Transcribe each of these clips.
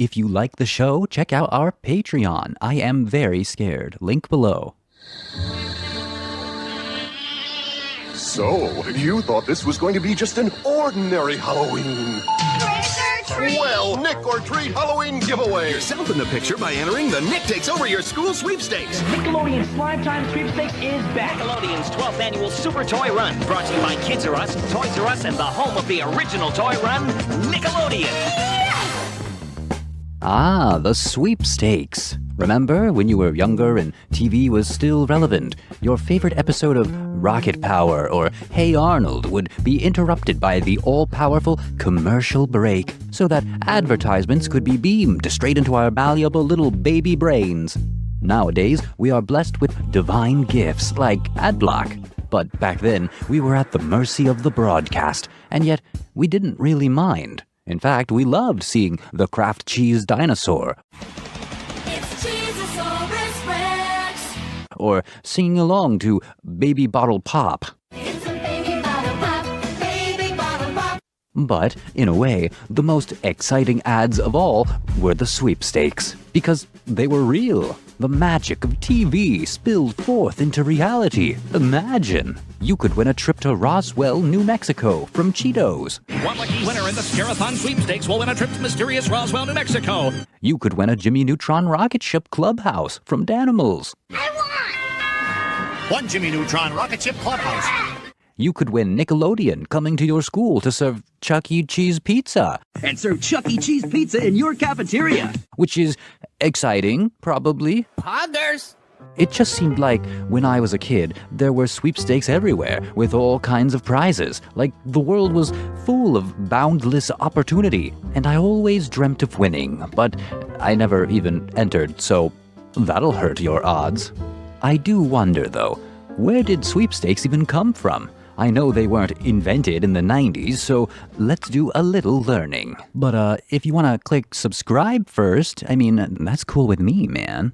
If you like the show, check out our Patreon. I am very scared. Link below. So, you thought this was going to be just an ordinary Halloween. Well, Nick or Treat Halloween giveaway. Yourself in the picture by entering the Nick Takes Over Your School Sweepstakes. Nickelodeon Slime Time Sweepstakes is back. Nickelodeon's 12th annual Super Toy Run, brought to you by Kids R Us, Toys R Us, and the home of the original toy run, Nickelodeon. Ah, the sweepstakes. Remember when you were younger and TV was still relevant? Your favorite episode of Rocket Power or Hey Arnold would be interrupted by the all-powerful commercial break so that advertisements could be beamed straight into our malleable little baby brains. Nowadays, we are blessed with divine gifts like adblock. But back then, we were at the mercy of the broadcast, and yet we didn't really mind. In fact, we loved seeing the Kraft cheese dinosaur. It's Cheezosaurus Rex. Or singing along to Baby Bottle Pop. It's a baby bottle pop, baby bottle pop. But, in a way, the most exciting ads of all were the sweepstakes, because they were real. The magic of TV spilled forth into reality. Imagine! You could win a trip to Roswell, New Mexico from Cheetos. One lucky winner in the Scarathon Sweepstakes will win a trip to mysterious Roswell, New Mexico. You could win a Jimmy Neutron rocket ship clubhouse from Danimals. One Jimmy Neutron rocket ship clubhouse. You could win Nickelodeon coming to your school to serve Chuck E. Cheese pizza. And serve Chuck E. Cheese pizza in your cafeteria. Which is exciting, probably. Poggers! It just seemed like, when I was a kid, there were sweepstakes everywhere, with all kinds of prizes. Like the world was full of boundless opportunity. And I always dreamt of winning, but I never even entered, so that'll hurt your odds. I do wonder, though, where did sweepstakes even come from? I know they weren't invented in the 90s, so let's do a little learning. But if you want to click subscribe first, I mean, that's cool with me, man.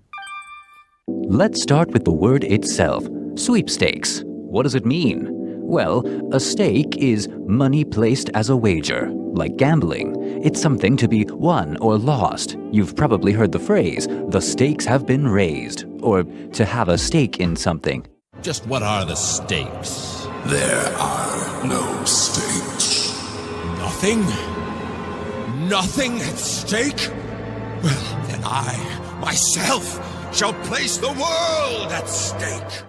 Let's start with the word itself. Sweepstakes. What does it mean? Well, a stake is money placed as a wager, like gambling. It's something to be won or lost. You've probably heard the phrase, the stakes have been raised, or to have a stake in something. Just what are the stakes? There are no stakes. Nothing? Nothing at stake? Well, then I, myself, shall place the world at stake.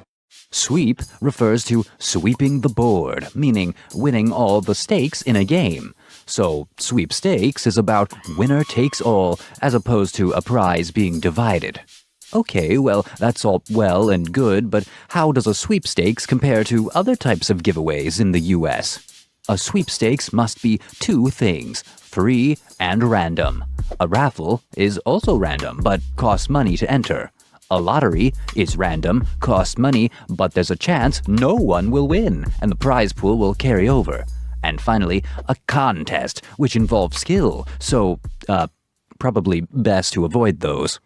Sweep refers to sweeping the board, meaning winning all the stakes in a game. So, sweepstakes is about winner takes all, as opposed to a prize being divided. Okay, well, that's all well and good, but how does a sweepstakes compare to other types of giveaways in the U.S.? A sweepstakes must be two things, free and random. A raffle is also random, but costs money to enter. A lottery is random, costs money, but there's a chance no one will win, and the prize pool will carry over. And finally, a contest, which involves skill, so, probably best to avoid those.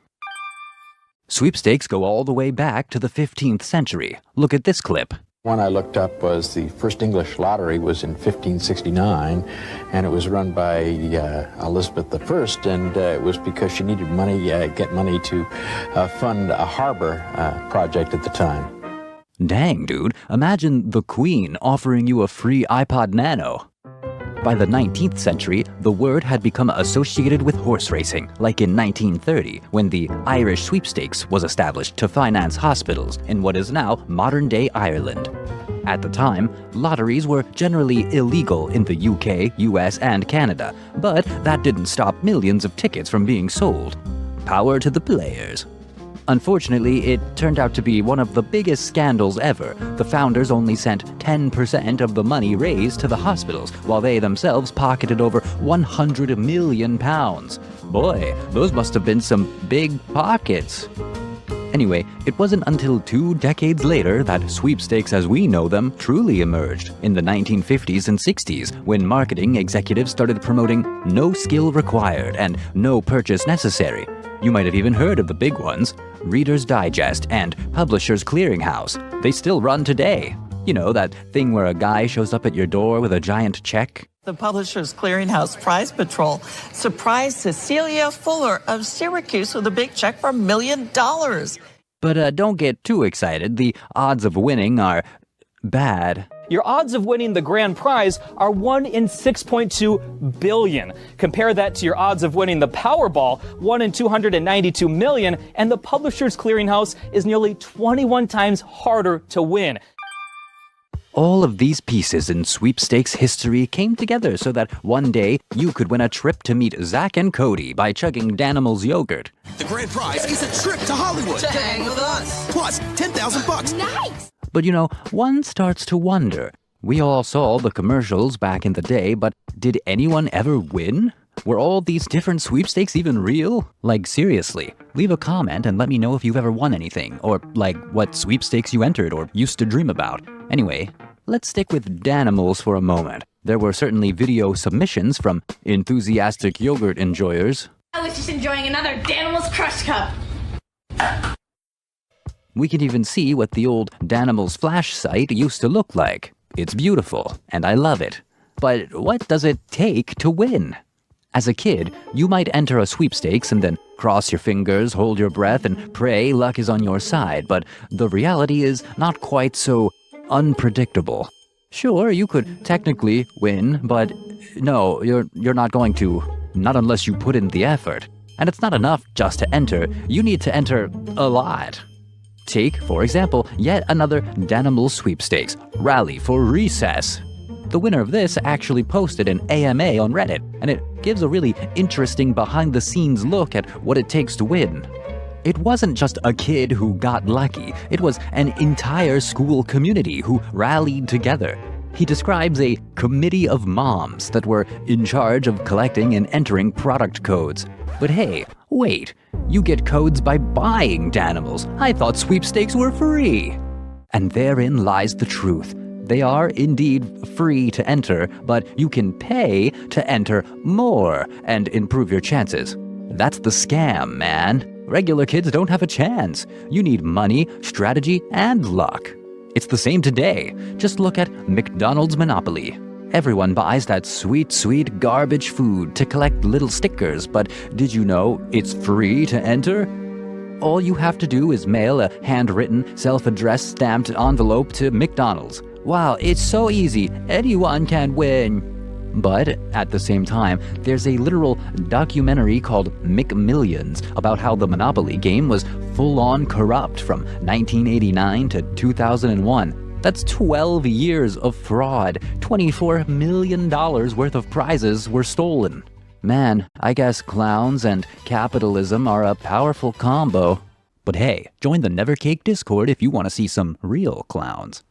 Sweepstakes go all the way back to the 15th century. Look at this clip. One I looked up was the first English lottery was in 1569, and it was run by Elizabeth I, and it was because she needed money, get money to fund a harbor project at the time. Dang, dude, imagine the Queen offering you a free iPod Nano. By the 19th century, the word had become associated with horse racing, like in 1930, when the Irish Sweepstakes was established to finance hospitals in what is now modern-day Ireland. At the time, lotteries were generally illegal in the UK, US, and Canada, but that didn't stop millions of tickets from being sold. Power to the players. Unfortunately, it turned out to be one of the biggest scandals ever. The founders only sent 10% of the money raised to the hospitals, while they themselves pocketed over £100 million. Boy, those must have been some big pockets. Anyway, it wasn't until 2 decades later that sweepstakes as we know them truly emerged, in the 1950s and 60s, when marketing executives started promoting no skill required and no purchase necessary. You might have even heard of the big ones, Reader's Digest and Publishers Clearinghouse. They still run today. You know, that thing where a guy shows up at your door with a giant check? The Publishers Clearinghouse Prize Patrol surprised Cecilia Fuller of Syracuse with a big check for $1 million. But don't get too excited. The odds of winning are bad. Your odds of winning the grand prize are 1 in 6.2 billion. Compare that to your odds of winning the Powerball, 1 in 292 million, and the Publishers Clearinghouse is nearly 21 times harder to win. All of these pieces in sweepstakes history came together so that one day you could win a trip to meet Zach and Cody by chugging Danimals yogurt. The grand prize is a trip to Hollywood. To hang with us. Plus $10,000. Nice! But you know, one starts to wonder. We all saw the commercials back in the day, but did anyone ever win? Were all these different sweepstakes even real? Like, seriously, leave a comment and let me know if you've ever won anything, or like what sweepstakes you entered or used to dream about. Anyway, let's stick with Danimals for a moment. There were certainly video submissions from enthusiastic yogurt enjoyers. I was just enjoying another Danimals Crush Cup. We can even see what the old Danimals Flash site used to look like. It's beautiful, and I love it. But what does it take to win? As a kid, you might enter a sweepstakes and then cross your fingers, hold your breath, and pray luck is on your side, but the reality is not quite so unpredictable. Sure, you could technically win, but no, you're not going to. Not unless you put in the effort. And it's not enough just to enter, you need to enter a lot. Take, for example, yet another Danimals sweepstakes, Rally for Recess. The winner of this actually posted an AMA on Reddit, and it gives a really interesting behind-the-scenes look at what it takes to win. It wasn't just a kid who got lucky, it was an entire school community who rallied together. He describes a committee of moms that were in charge of collecting and entering product codes. But hey, wait, you get codes by buying Danimals. I thought sweepstakes were free. And therein lies the truth. They are indeed free to enter, but you can pay to enter more and improve your chances. That's the scam, man. Regular kids don't have a chance. You need money, strategy, and luck. It's the same today. Just look at McDonald's Monopoly. Everyone buys that sweet, sweet garbage food to collect little stickers, but did you know it's free to enter? All you have to do is mail a handwritten, self-addressed stamped envelope to McDonald's. Wow, it's so easy. Anyone can win. But at the same time, there's a literal documentary called McMillions about how the Monopoly game was full-on corrupt from 1989 to 2001. That's 12 years of fraud. $24 million worth of prizes were stolen. Man, I guess clowns and capitalism are a powerful combo. But hey, join the Never Cake Discord if you want to see some real clowns.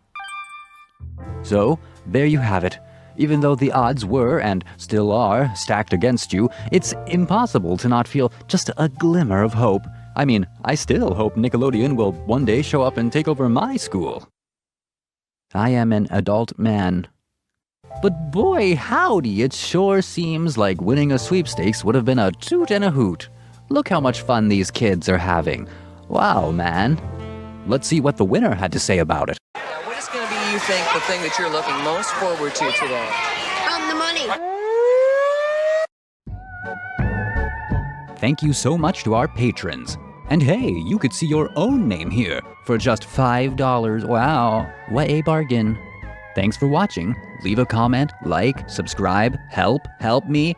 So, there you have it. Even though the odds were, and still are, stacked against you, it's impossible to not feel just a glimmer of hope. I mean, I still hope Nickelodeon will one day show up and take over my school. I am an adult man. But boy, howdy, it sure seems like winning a sweepstakes would have been a toot and a hoot. Look how much fun these kids are having. Wow, man. Let's see what the winner had to say about it. What is going to be, you think, the thing that you're looking most forward to today? The money. Thank you so much to our patrons. And hey, you could see your own name here for just $5. Wow, what a bargain. Thanks for watching. Leave a comment, like, subscribe, help me.